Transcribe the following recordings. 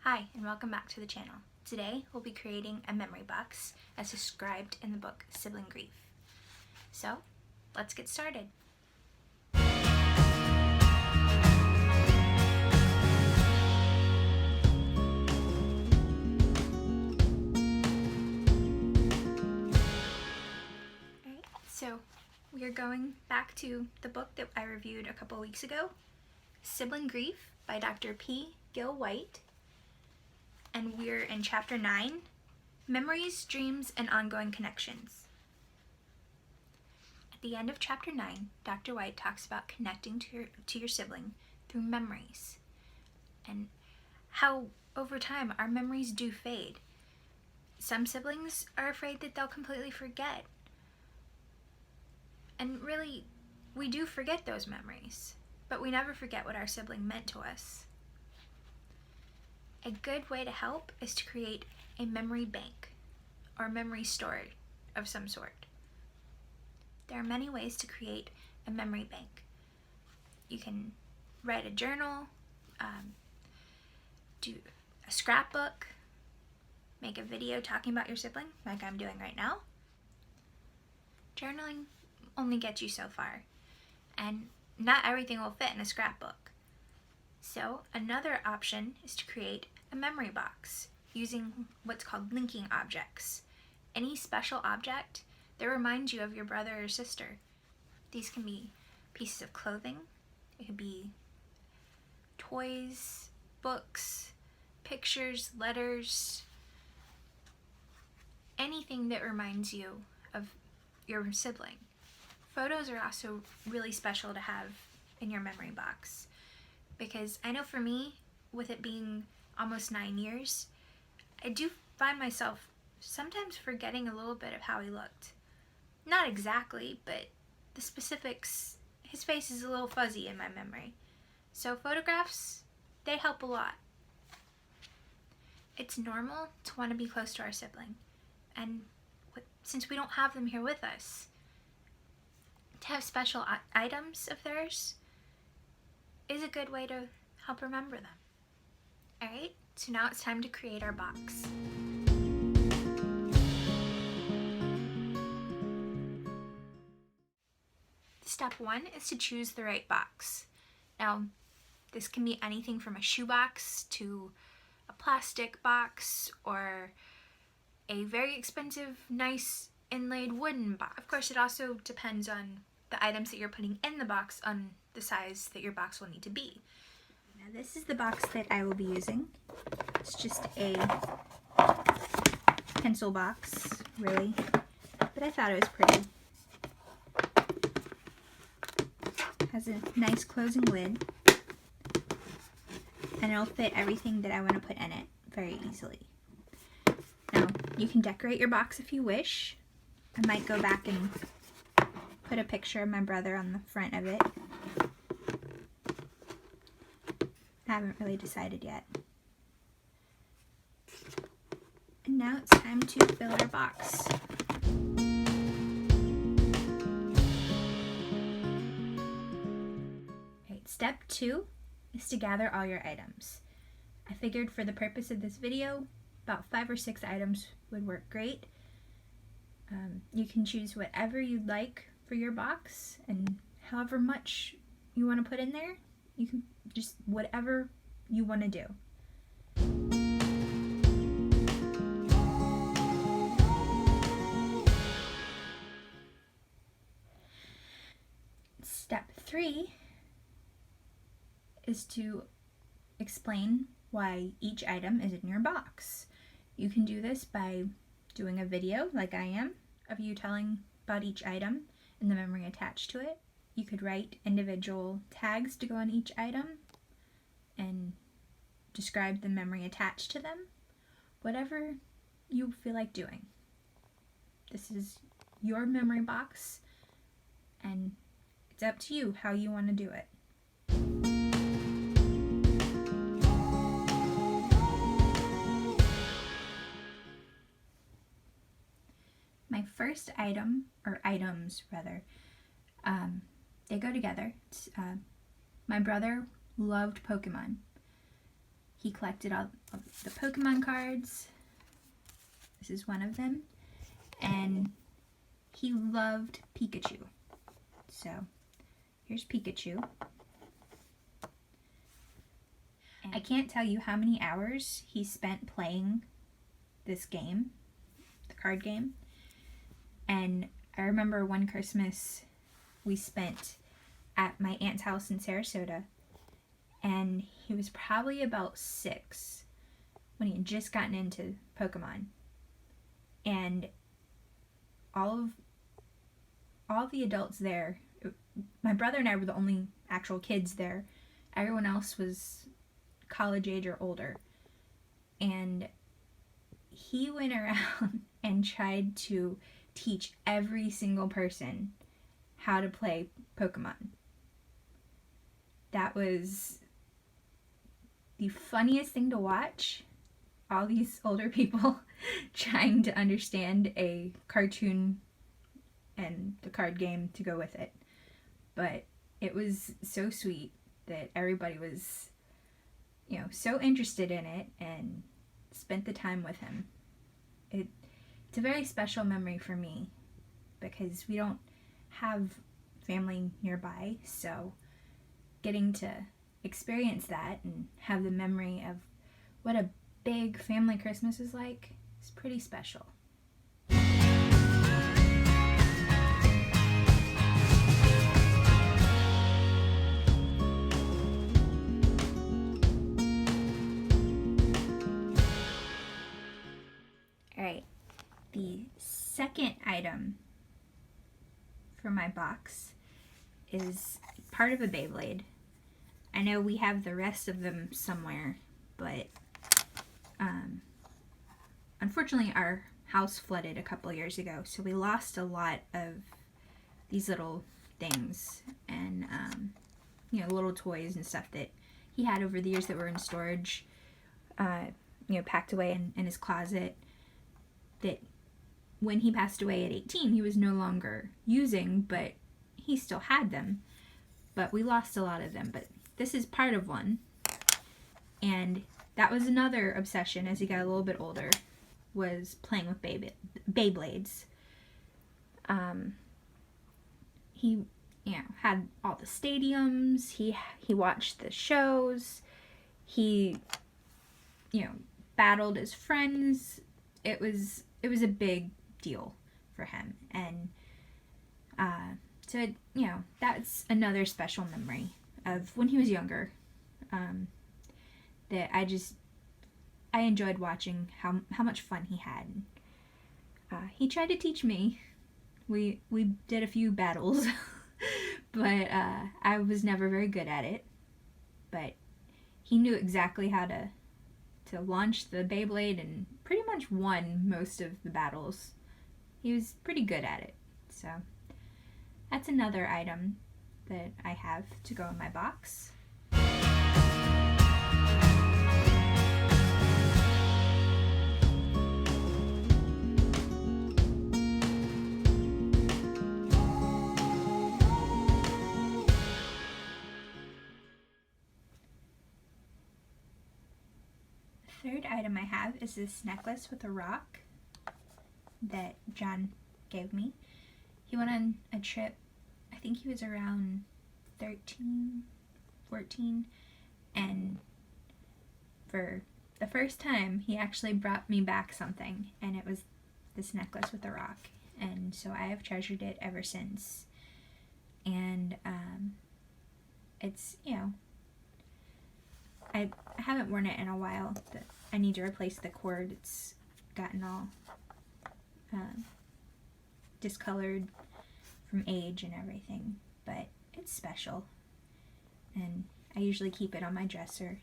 Hi, and welcome back to the channel. Today, we'll be creating a memory box as described in the book Sibling Grief. So, let's get started. Alright, so we are going back to the book that I reviewed a couple weeks ago, Sibling Grief by Dr. P. Gill White. And we're in Chapter 9, Memories, Dreams, and Ongoing Connections. At the end of Chapter 9, Dr. White talks about connecting to your sibling through memories, and how over time our memories do fade. Some siblings are afraid that they'll completely forget. And really, we do forget those memories, but we never forget what our sibling meant to us. A good way to help is to create a memory bank or memory storage of some sort. There are many ways to create a memory bank. You can write a journal, do a scrapbook, make a video talking about your sibling, like I'm doing right now. Journaling only gets you so far, and not everything will fit in a scrapbook. So another option is to create a memory box using what's called linking objects. Any special object that reminds you of your brother or sister. These can be pieces of clothing, it could be toys, books, pictures, letters, anything that reminds you of your sibling. Photos are also really special to have in your memory box, because I know for me, with it being almost 9 years, I do find myself sometimes forgetting a little bit of how he looked. Not exactly, but the specifics, his face is a little fuzzy in my memory. So photographs, they help a lot. It's normal to want to be close to our sibling, and since we don't have them here with us, to have special items of theirs is a good way to help remember them. Alright, so now it's time to create our box. Step 1 is to choose the right box. Now, this can be anything from a shoebox to a plastic box or a very expensive, nice inlaid wooden box. Of course, it also depends on the items that you're putting in the box on the size that your box will need to be. Now this is the box that I will be using. It's just a pencil box, really, but I thought it was pretty. It has a nice closing lid, and it'll fit everything that I want to put in it very easily. Now, you can decorate your box if you wish. I might go back and put a picture of my brother on the front of it. I haven't really decided yet. And now it's time to fill our box. Alright, step 2 is to gather all your items. I figured for the purpose of this video, about 5 or 6 items would work great. You can choose whatever you'd like for your box, and however much you want to put in there, you can just whatever you want to do. Step 3 is to explain why each item is in your box. You can do this by doing a video, like I am, of you telling about each item and the memory attached to it. You could write individual tags to go on each item and describe the memory attached to them. Whatever you feel like doing. This is your memory box, and it's up to you how you want to do it. My first item, or items rather, they go together. My brother loved Pokemon. he collected all of the Pokemon cards. This is one of them. And he loved Pikachu. So here's Pikachu. And I can't tell you how many hours he spent playing this game, the card game. And I remember one Christmas we spent at my aunt's house in Sarasota, and he was probably about 6 when he had just gotten into Pokemon. And all of the adults there, my brother and I were the only actual kids there. Everyone else was college age or older. And he went around and tried to teach every single person how to play Pokemon. That was the funniest thing to watch. All these older people trying to understand a cartoon and the card game to go with it. But it was so sweet that everybody was, so interested in it and spent the time with him. It's a very special memory for me because we don't have family nearby, so getting to experience that and have the memory of what a big family Christmas is like is pretty special. Alright, the second item for my box is part of a Beyblade. I know we have the rest of them somewhere, but unfortunately our house flooded a couple years ago, so we lost a lot of these little things and little toys and stuff that he had over the years that were in storage, packed away in his closet, that when he passed away at 18 he was no longer using, but he still had them. But we lost a lot of them, but this is part of one. And that was another obsession as he got a little bit older, was playing with Beyblades. He had all the stadiums, he watched the shows, he battled his friends. It was a big deal for him, and so that's another special memory of when he was younger, that I enjoyed watching how much fun he had. He tried to teach me. We did a few battles, but I was never very good at it. But he knew exactly how to launch the Beyblade and pretty much won most of the battles. He was pretty good at it. So that's another item that I have to go in my box. The third item I have is this necklace with a rock that John gave me. He went on a trip, I think he was around 13, 14, and for the first time he actually brought me back something, and it was this necklace with a rock, and so I have treasured it ever since. And it's, I haven't worn it in a while. I need to replace the cord. It's gotten all discolored from age and everything, but it's special, and I usually keep it on my dresser.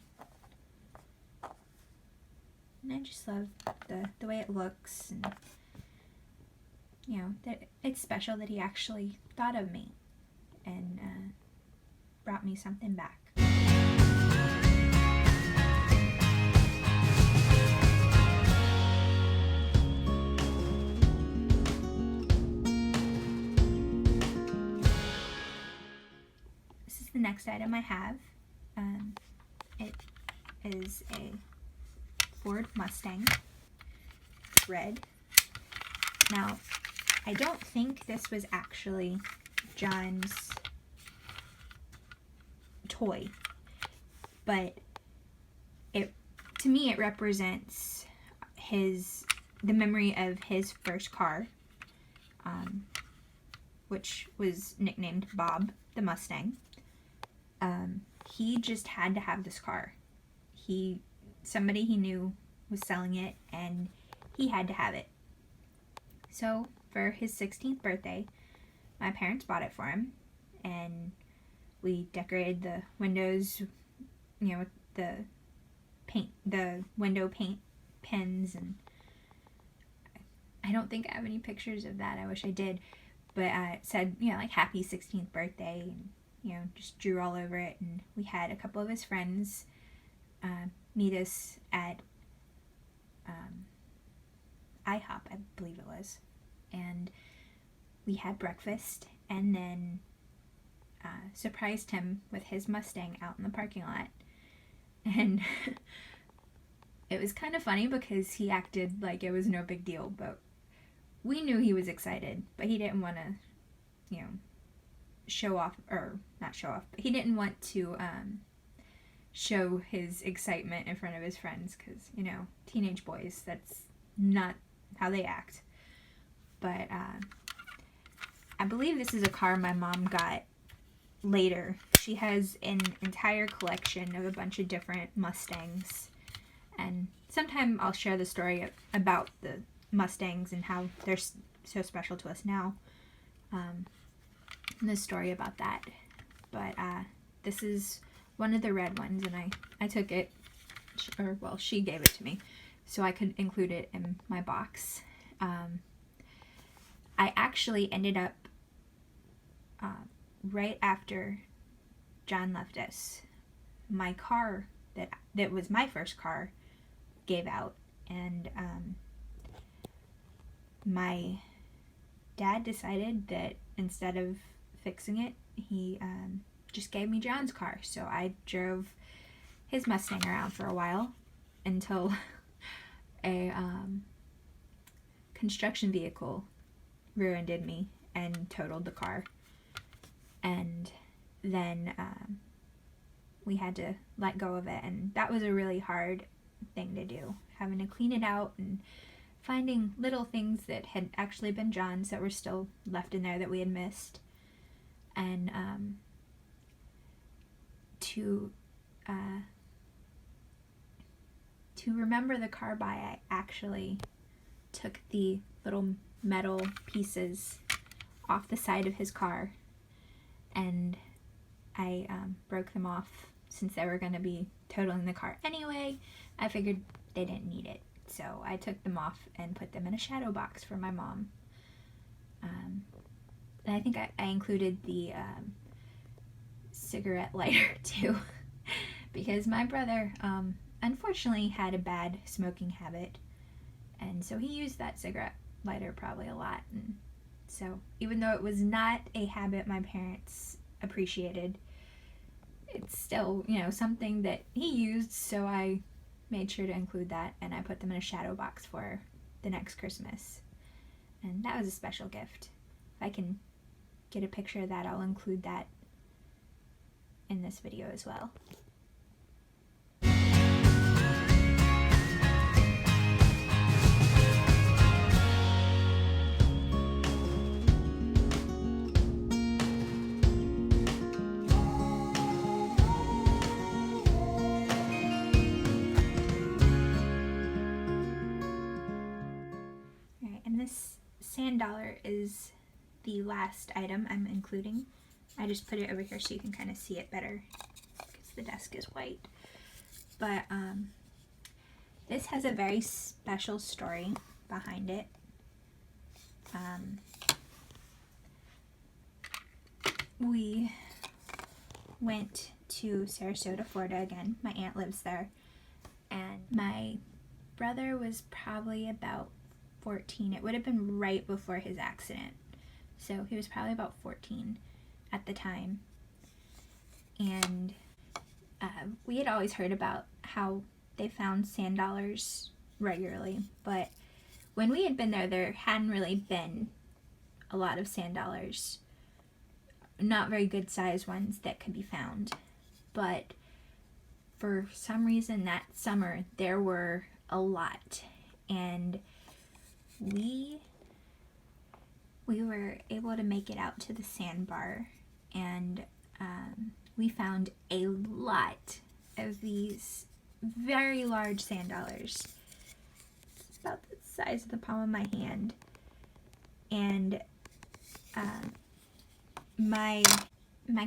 And I just love the way it looks, and that it's special that he actually thought of me and brought me something back. This is the next item I have. is a Ford Mustang, red. Now, I don't think this was actually John's toy, but to me it represents the memory of his first car, which was nicknamed Bob the Mustang. He just had to have this car. Somebody he knew was selling it, and he had to have it. So for his 16th birthday, my parents bought it for him, and we decorated the windows, with the window paint pins, and I don't think I have any pictures of that. I wish I did, but it said, like, happy 16th birthday, and just drew all over it. And we had a couple of his friends meet us at IHOP, I believe it was, and we had breakfast, and then surprised him with his Mustang out in the parking lot. And it was kind of funny because he acted like it was no big deal, but we knew he was excited, but he didn't want to, show off, or not show off, but he didn't want to show his excitement in front of his friends because, teenage boys, that's not how they act. But I believe this is a car my mom got later. She has an entire collection of a bunch of different Mustangs, and sometime I'll share the story about the Mustangs and how they're so special to us now. The story about that. But this is one of the red ones, and I took it, she gave it to me so I could include it in my box. I actually ended up right after John left us, my car that was my first car gave out, and my dad decided that instead of fixing it, he just gave me John's car. So I drove his Mustang around for a while until a construction vehicle rear-ended me and totaled the car. And then we had to let go of it, and that was a really hard thing to do, having to clean it out and finding little things that had actually been John's that were still left in there that we had missed. And to remember the car by, I actually took the little metal pieces off the side of his car, and I broke them off since they were going to be totaling the car anyway. I figured they didn't need it, so I took them off and put them in a shadow box for my mom. And I think I included the cigarette lighter too, because my brother unfortunately had a bad smoking habit, and so he used that cigarette lighter probably a lot. And so even though it was not a habit my parents appreciated, it's still, something that he used, so I made sure to include that, and I put them in a shadow box for the next Christmas. And that was a special gift. If I can get a picture of that, I'll include that in this video as well. This sand dollar is the last item I'm including. I just put it over here so you can kind of see it better because the desk is white. But this has a very special story behind it. We went to Sarasota, Florida again. My aunt lives there, and my brother was probably about 14. It would have been right before his accident, so he was probably about 14 at the time. And we had always heard about how they found sand dollars regularly, but when we had been there hadn't really been a lot of sand dollars. Not very good sized ones that could be found. But for some reason that summer there were a lot, and we were able to make it out to the sandbar, and we found a lot of these very large sand dollars. It's about the size of the palm of my hand. And my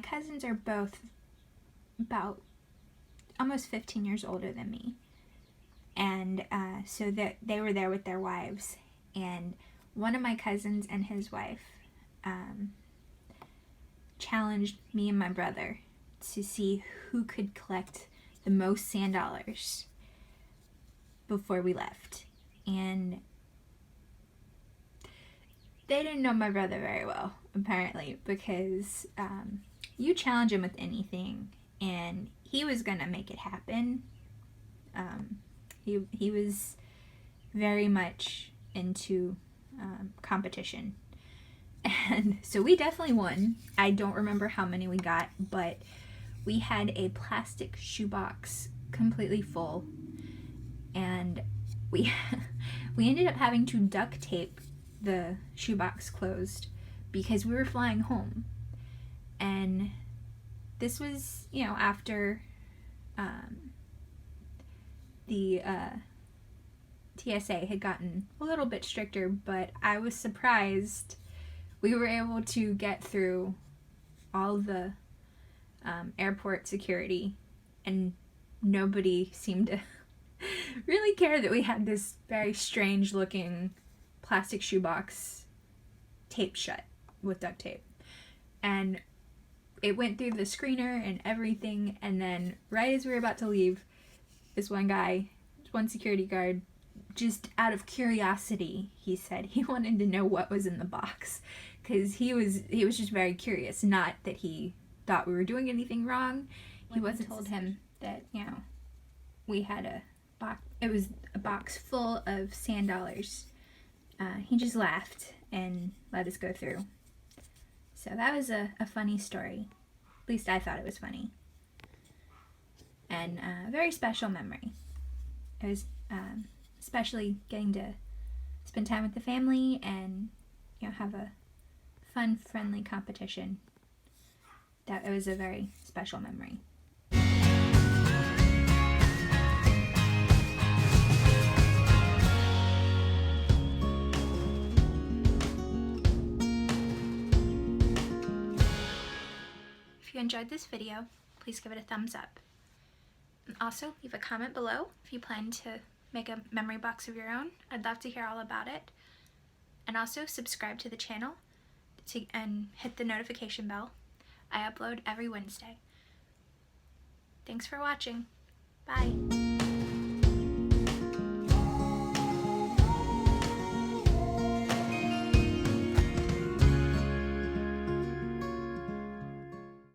cousins are both about almost 15 years older than me, and so that they were there with their wives, and one of my cousins and his wife challenged me and my brother to see who could collect the most sand dollars before we left. And they didn't know my brother very well, apparently, because you challenge him with anything and he was gonna make it happen. He was very much into competition, and so we definitely won. I don't remember how many we got, but we had a plastic shoebox completely full, and we ended up having to duct tape the shoebox closed because we were flying home. And this was, after the TSA had gotten a little bit stricter, but I was surprised we were able to get through all the airport security, and nobody seemed to really care that we had this very strange looking plastic shoebox taped shut with duct tape. And it went through the screener and everything, and then right as we were about to leave, this one security guard, just out of curiosity, he said he wanted to know what was in the box, because he was just very curious. Not that he thought we were doing anything wrong. He wasn't told him that we had a box. It was a box full of sand dollars. He just laughed and let us go through. So that was a funny story. At least I thought it was funny. And a very special memory. It was especially getting to spend time with the family and have a fun, friendly competition. That it was a very special memory. If you enjoyed this video, please give it a thumbs up. And also, leave a comment below if you plan to make a memory box of your own. I'd love to hear all about it. And also, subscribe to the channel and hit the notification bell. I upload every Wednesday. Thanks for watching. Bye.